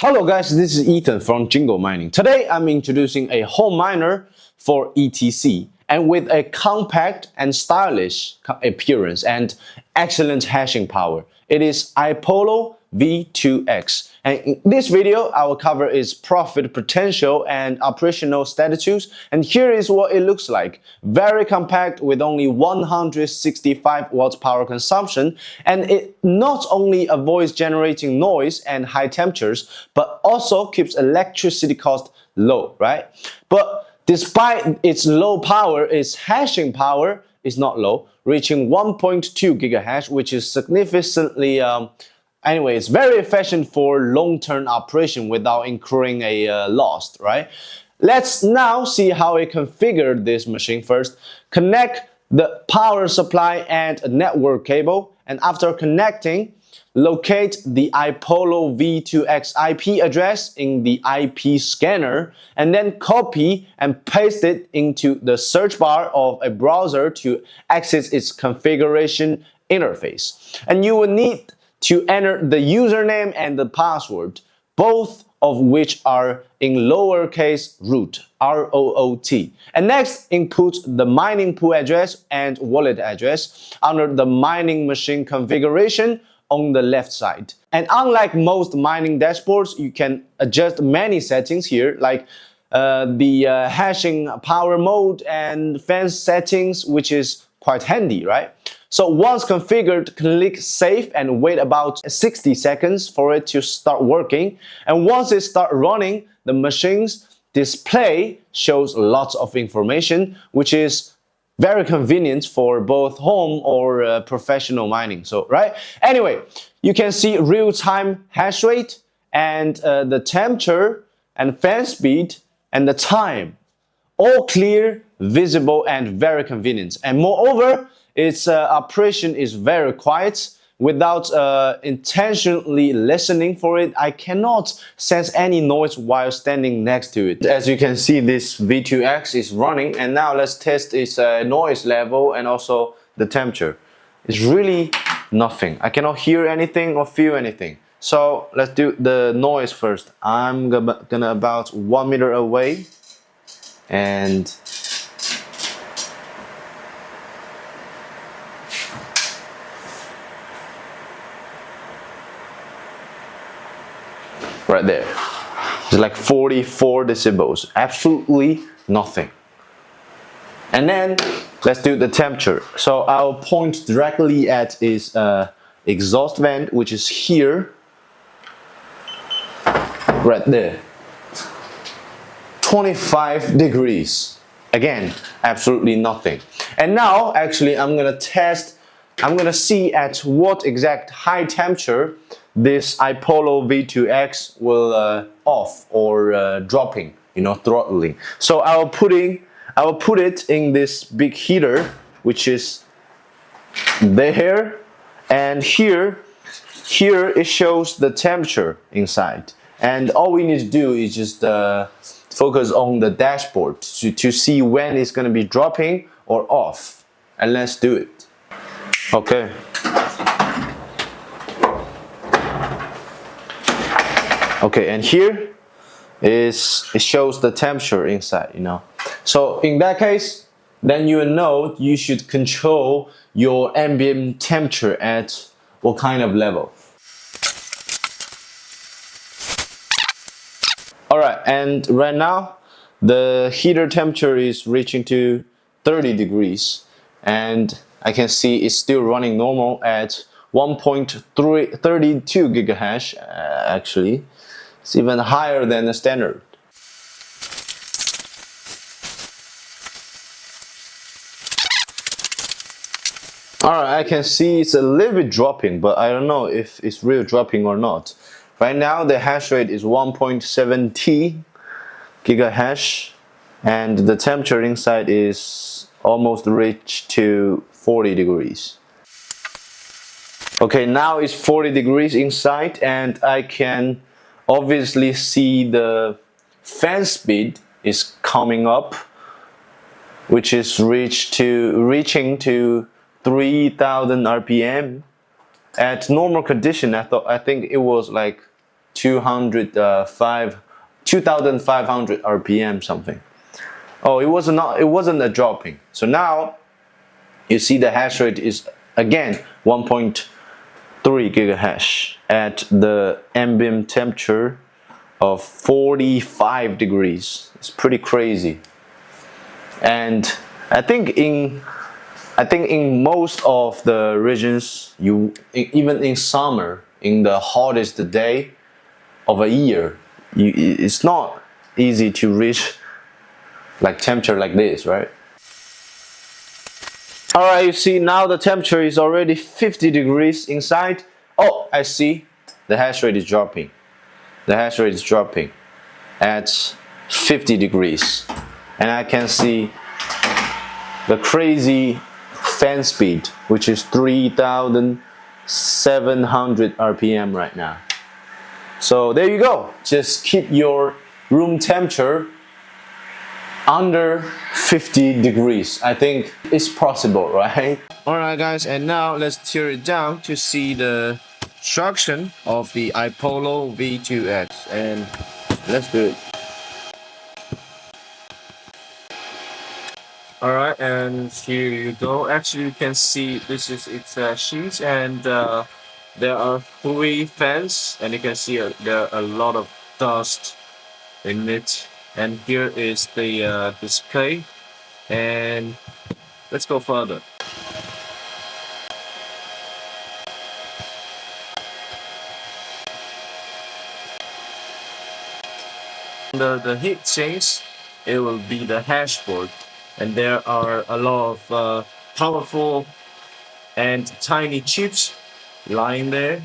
Hello guys, this is Ethan from Jingle Mining. Today I'm introducing a home miner for ETC and with a compact and stylish appearance and excellent hashing power. It is iPollo V2X. And in this video, I will cover its profit potential and operational status. And here is what it looks like. Very compact with only 165 watts power consumption. And it not only avoids generating noise and high temperatures, but also keeps electricity cost low, right? But despite its low power, its hashing power is not low, reaching 1.2 gigahash, which is significantly anyway, it's very efficient for long-term operation without incurring a loss, right? Let's now see how I configured this machine first. Connect the power supply and a network cable, and after connecting, locate the iPollo V2X IP address in the IP scanner, and then copy and paste it into the search bar of a browser to access its configuration interface. And you will need to enter the username and the password, both of which are in lowercase root, R-O-O-T. And next, input the mining pool address and wallet address under the mining machine configuration on the left side. And unlike most mining dashboards, you can adjust many settings here, like the hashing power mode and fence settings, which is quite handy, right? So once configured, click save and wait about 60 seconds for it to start working. And once it starts running, the machine's display shows lots of information, which is very convenient for both home or professional mining. So, right? Anyway, you can see real-time hash rate and the temperature and fan speed and the time. All clear, visible, and very convenient. And moreover, its operation is very quiet. Without intentionally listening for it, I cannot sense any noise while standing next to it. As you can see, this V2X is running, and now let's test its noise level and also the temperature. It's really nothing. I cannot hear anything or feel anything. So let's do the noise first. I'm gonna about 1 meter away and right there, it's like 44 decibels, absolutely nothing. And then let's do the temperature. So I'll point directly at its exhaust vent, which is here, right there, 25 degrees. Again, absolutely nothing. And now actually I'm gonna see at what exact high temperature this iPollo V2X will off or dropping, throttling. So I will put it in this big heater, which is there, and here it shows the temperature inside. And all we need to do is just focus on the dashboard to see when it's going to be dropping or off. And let's do it. Okay. Okay, and here it shows the temperature inside, So in that case, then you know you should control your ambient temperature at what kind of level. Alright, and right now the heater temperature is reaching to 30 degrees, and I can see it's still running normal at 1.32 gigahash actually. It's even higher than the standard. Alright, I can see it's a little bit dropping, but I don't know if it's real dropping or not. Right now the hash rate is 1.7 gigahash, and the temperature inside is almost reached to 40 degrees. Okay, now it's 40 degrees inside, and I can obviously see the fan speed is coming up, which is reaching to 3000 RPM. At normal condition, I think it was like 2500 RPM something. Oh, it wasn't a dropping. So now you see the hash rate is again 1.3 gigahash at the ambient temperature of 45 degrees. It's pretty crazy. And I think in most of the regions, even in summer, in the hottest day of a year, it's not easy to reach like temperature like this, right? Alright, you see now the temperature is already 50 degrees inside. Oh, I see the hash rate is dropping. The hash rate is dropping at 50 degrees. And I can see the crazy fan speed, which is 3,700 RPM right now. So there you go. Just keep your room temperature under 50 degrees. I think it's possible, right? Alright guys, and now let's tear it down to see the construction of the iPollo V2X, and let's do it. Alright, and here you go. Actually, you can see this is its sheets, and there are 3 fans, and you can see there are a lot of dust in it. And here is the display, and let's go further. The heat sinks, it will be the hashboard, and there are a lot of powerful and tiny chips lying there,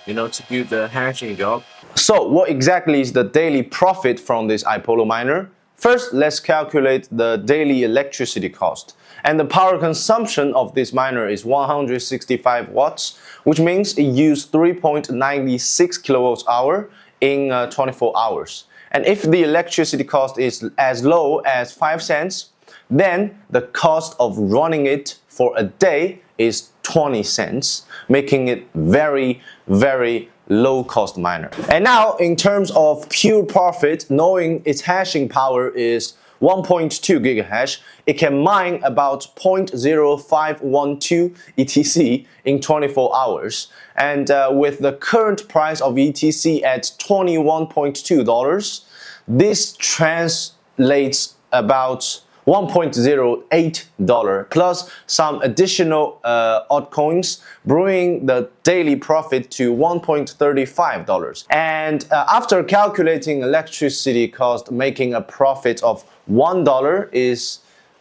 you know, to do the hashing job. So what exactly is the daily profit from this iPollo miner? First, let's calculate the daily electricity cost. And the power consumption of this miner is 165 watts, which means it used 3.96 kilowatts hour in 24 hours. And if the electricity cost is as low as 5 cents, then the cost of running it for a day is 20 cents, making it very, very low cost miner. And now in terms of pure profit, knowing its hashing power is 1.2 gigahash, it can mine about 0.0512 ETC in 24 hours. And with the current price of ETC at $21.2, this translates about $1.08 plus some additional altcoins, bringing the daily profit to $1.35. And after calculating electricity cost, making a profit of $1 is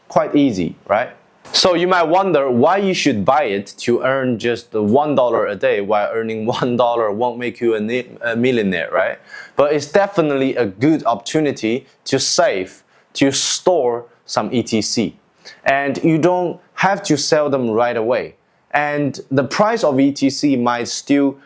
quite easy, right? So you might wonder why you should buy it to earn just $1 a day, while earning $1 won't make you a millionaire, right? But it's definitely a good opportunity to save, to store some ETC, and you don't have to sell them right away, and the price of ETC might still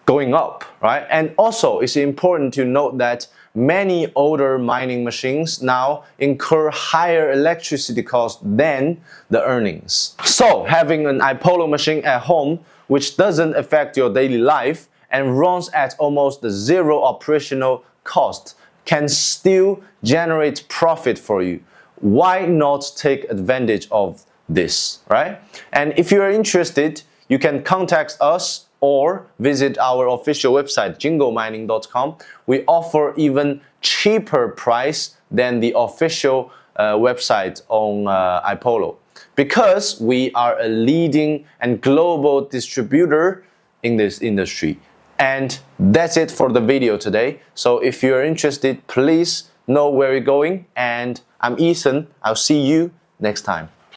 going up, right? And also it's important to note that many older mining machines now incur higher electricity costs than the earnings. So having an iPollo machine at home which doesn't affect your daily life and runs at almost zero operational cost can still generate profit for you. Why not take advantage of this, right? And if you are interested, you can contact us or visit our official website, jingomining.com. We offer even cheaper price than the official website on iPollo, because we are a leading and global distributor in this industry. And that's it for the video today. So if you're interested, please know where you're going, and I'm Ethan. I'll see you next time.